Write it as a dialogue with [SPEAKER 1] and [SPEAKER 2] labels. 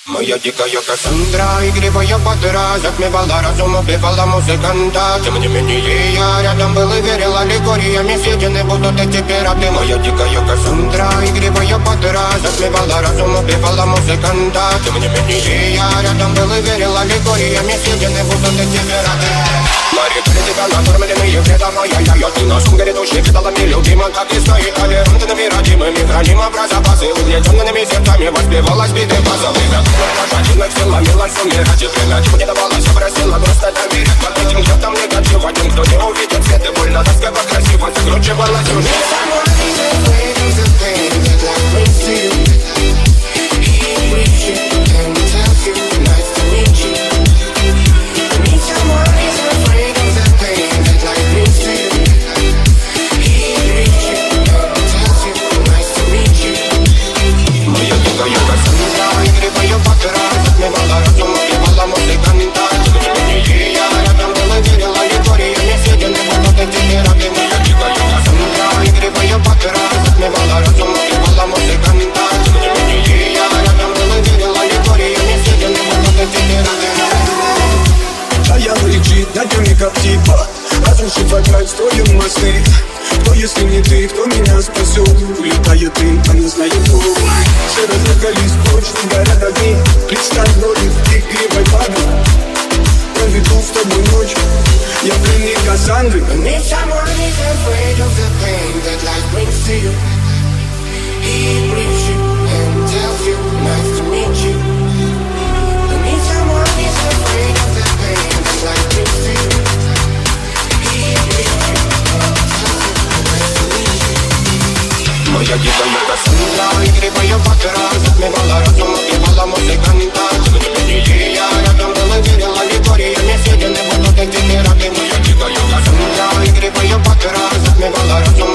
[SPEAKER 1] Моя дикая Кассандра, игривая подра, затмевала разум, убивала музыканта. Тем не менее я рядом был и верил аллегориями, съедены будут эти пираты. Моя дикая Кассандра, игривая подра, затмевала разум, убивала музыканта. Тем не менее я рядом был и верил аллегориями, съедены будут эти пираты. Нарекали тебя накормленные предомая я ты на шум грядущий кидалами любима, как и стоит толерантными, родимыми, хранима про запасы. Угнетенными сердцами воспевалась биты базовых. Жадина сила, милость умирать и время тьму не давалась, просила просто доверять. Под этим где-то негатив, один, кто не увидит свет и больно, тоскова красиво закручивала сюжет.
[SPEAKER 2] Как типа разрушит вокруг строим мосты. Кто, если не ты, кто меня спасет? Улетает дым, а не знает кто. Все разыгрались, точно горят огни. Представь ноги в игривой падай. Проведу с тобой ночь, я пленник Кассандры.
[SPEAKER 1] If someone is afraid of the pain that life brings to you, he brings you and tells you nice to meet you. And if someone is afraid of the pain that life brings to you, моя дикая Кассандра, игривая подра, затмевала разум, убивала музыканта. Тем не менее я рядом был и верил аллегориями, съедены будут эти пираты. Моя дикая Кассандра, игривая подра, затмевала разум,